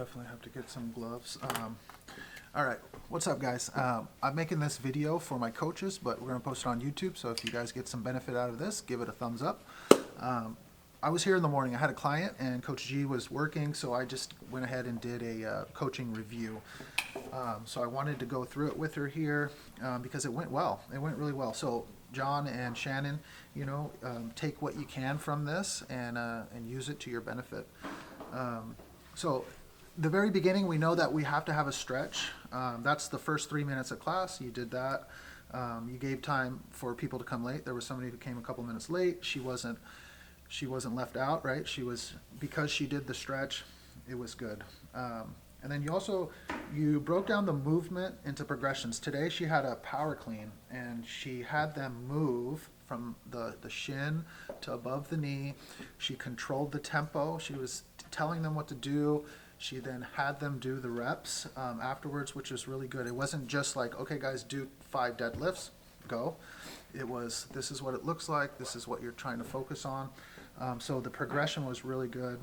definitely have to get some gloves. All right, what's up, guys? I'm making this video for my coaches, but we're going to post it on YouTube. So if you guys get some benefit out of this, give it a thumbs up. I was here in the morning. I had a client, and Coach G was working, so I just went ahead and did a coaching review. So I wanted to go through it with her here because it went well. It went really well. So John and Shannon, take what you can from this and use it to your benefit. So the very beginning, we know that we have to have a stretch. That's the first 3 minutes of class. You did that. You gave time for people to come late. There was somebody who came a couple minutes late. She wasn't left out, right? Because she did the stretch, it was good. And then you broke down the movement into progressions. Today she had a power clean, and she had them move from the shin to above the knee. She controlled the tempo. She was telling them what to do. She then had them do the reps afterwards, which was really good. It wasn't just like, okay, guys, do 5 deadlifts, go. It was, this is what it looks like. This is what you're trying to focus on. So the progression was really good.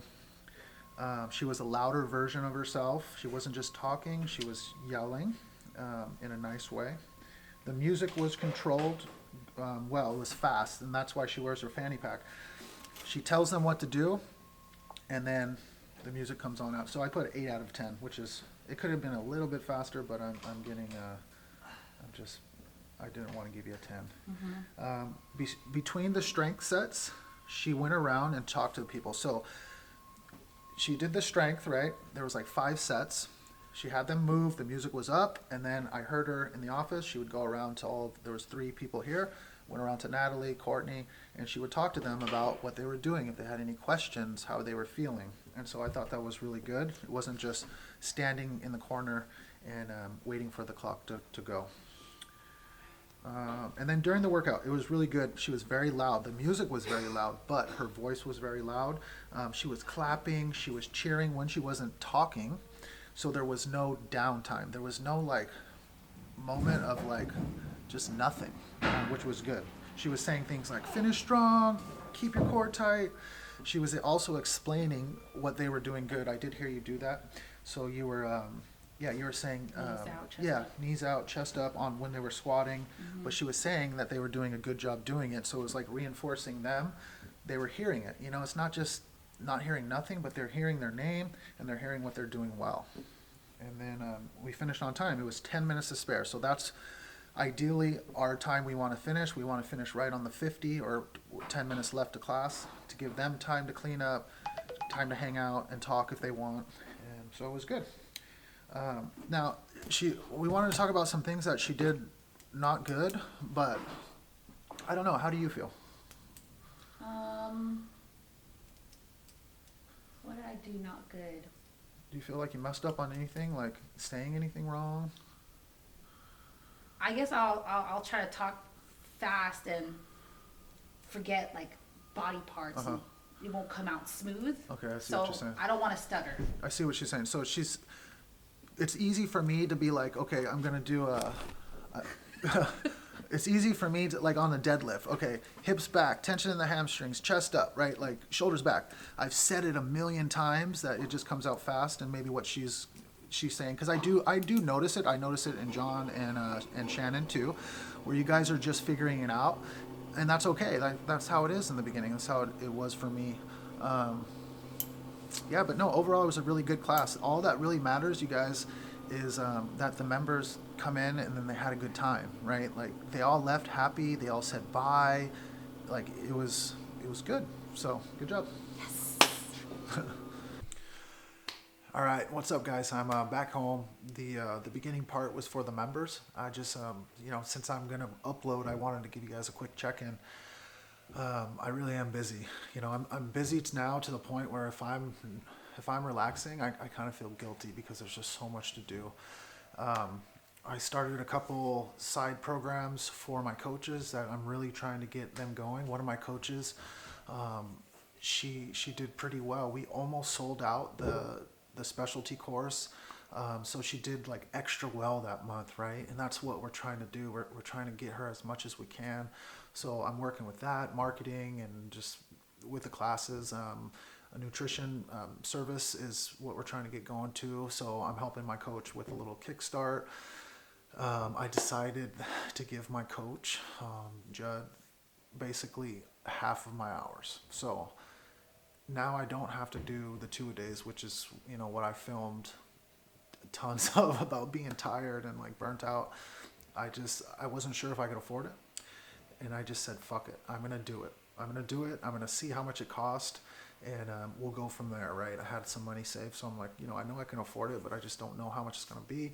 She was a louder version of herself. She wasn't just talking, she was yelling in a nice way. The music was controlled well. It was fast, and that's why she wears her fanny pack. She tells them what to do, and then the music comes on out. So I put 8 out of 10, which is, it could have been a little bit faster, but I didn't want to give you a 10. Between the strength sets, she went around and talked to the people. So she did the strength, right? There was like 5 sets. She had them move, the music was up, and then I heard her in the office. She would go around to there was 3 people here, went around to Natalie, Courtney, and she would talk to them about what they were doing, if they had any questions, how they were feeling. And so I thought that was really good. It wasn't just standing in the corner and waiting for the clock to go. And then during the workout, it was really good. She was very loud. The music was very loud, but her voice was very loud. She was clapping. She was cheering when she wasn't talking. So there was no downtime. There was no moment of just nothing, which was good. She was saying things like, finish strong, keep your core tight. She was also explaining what they were doing good. I did hear you do that. So you were, you were saying, knees out, chest up on when they were squatting. But she was saying that they were doing a good job doing it. So it was like reinforcing them. They were hearing it. It's not just not hearing nothing, but they're hearing their name and they're hearing what they're doing well. And then we finished on time. It was 10 minutes to spare. So that's ideally our time we want to finish. We want to finish right on the 50 or 10 minutes left to class to give them time to clean up, time to hang out and talk if they want. And so it was good. Now, we wanted to talk about some things that she did not good, but I don't know. How do you feel? What did I do not good? Do you feel like you messed up on anything, like saying anything wrong? I guess I'll try to talk fast and forget body parts. And it won't come out smooth. Okay, I see what you're saying. I don't want to stutter. I see what she's saying. So it's easy for me to be like, okay, I'm gonna do it's easy for me to, on the deadlift, okay, hips back, tension in the hamstrings, chest up, right, shoulders back. I've said it a million times that it just comes out fast, and maybe what she's saying, because I do notice it. I notice it in John and Shannon too, where you guys are just figuring it out, and that's okay. That's how it is in the beginning. That's how it was for me. But no, overall it was a really good class. All that really matters, you guys, is that the members come in and then they had a good time, right? They all left happy. They all said bye. It was good. So good job. Yes. All right, what's up, guys? I'm back home. The beginning part was for the members. I just since I'm gonna upload, I wanted to give you guys a quick check-in. I really am busy. I'm busy now to the point where if I'm relaxing, I kind of feel guilty because there's just so much to do. I started a couple side programs for my coaches that I'm really trying to get them going. One of my coaches, she did pretty well. We almost sold out the specialty course. So she did extra well that month, right? And that's what we're trying to do. We're trying to get her as much as we can. So I'm working with that, marketing, and just with the classes. a nutrition service is what we're trying to get going to. So I'm helping my coach with a little kickstart. I decided to give my coach, Judd, basically half of my hours. So now I don't have to do the 2-a-days, which is, you know, what I filmed tons of about being tired and like burnt out. I wasn't sure if I could afford it. And I just said, fuck it. I'm going to do it. I'm going to do it. I'm going to see how much it cost. And we'll go from there, right? I had some money saved. So I'm like, you know, I know I can afford it, but I just don't know how much it's going to be.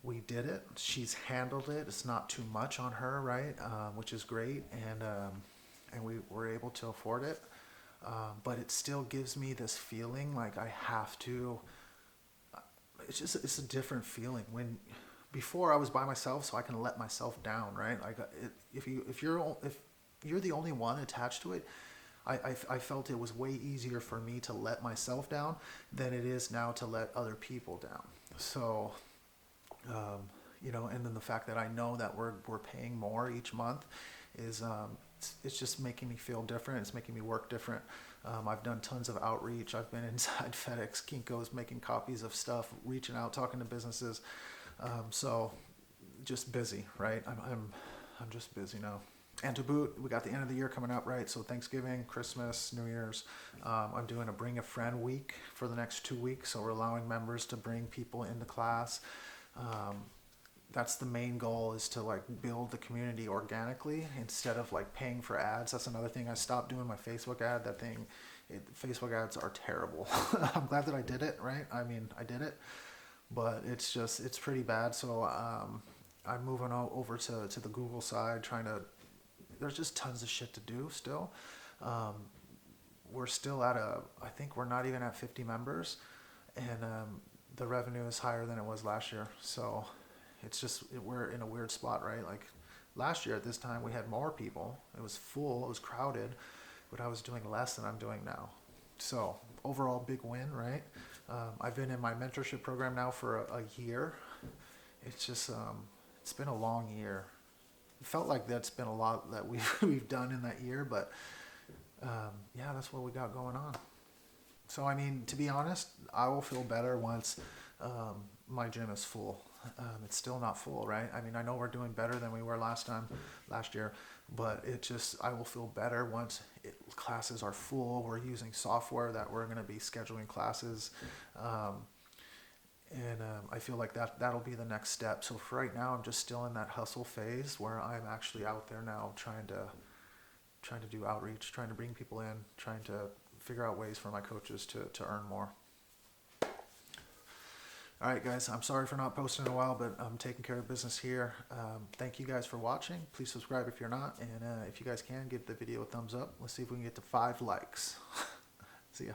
We did it. She's handled it. It's not too much on her, right? Which is great. And we were able to afford it. But it still gives me this feeling like I have to. It's a different feeling when before I was by myself, so I can let myself down, right? Like if you're the only one attached to it, I felt it was way easier for me to let myself down than it is now to let other people down. So, you know, and then the fact that I know that we're paying more each month is it's just making me feel different. It's making me work different. I've done tons of outreach. I've been inside FedEx, Kinko's, making copies of stuff, reaching out, talking to businesses. So just busy, right? I'm just busy now. And to boot, we got the end of the year coming up, right? So Thanksgiving, Christmas, New Year's. I'm doing a Bring a Friend week for the next 2 weeks. So we're allowing members to bring people into class. That's the main goal, is to like build the community organically instead of like paying for ads. That's another thing. I stopped doing my Facebook ad. Facebook ads are terrible. I'm glad that I did it, right? I mean, I did it, but it's pretty bad. So I'm moving over to the Google side, there's just tons of shit to do still. We're still I think we're not even at 50 members, and the revenue is higher than it was last year. So it's just, we're in a weird spot, right? Like last year at this time we had more people. It was full, it was crowded, but I was doing less than I'm doing now. So overall, big win, right? I've been in my mentorship program now for a year. It's just, it's been a long year. It felt like that's been a lot that we've done in that year, but yeah, that's what we got going on. So I mean, to be honest, I will feel better once my gym is full. It's still not full, right? I mean, I know we're doing better than we were last year, but I will feel better once classes are full. We're using software that we're going to be scheduling classes. And I feel like that'll be the next step. So for right now, I'm just still in that hustle phase where I'm actually out there now trying to do outreach, trying to bring people in, trying to figure out ways for my coaches to earn more. All right, guys, I'm sorry for not posting in a while, but I'm taking care of business here. Thank you guys for watching. Please subscribe if you're not. And if you guys can, give the video a thumbs up. Let's see if we can get to 5 likes. See ya.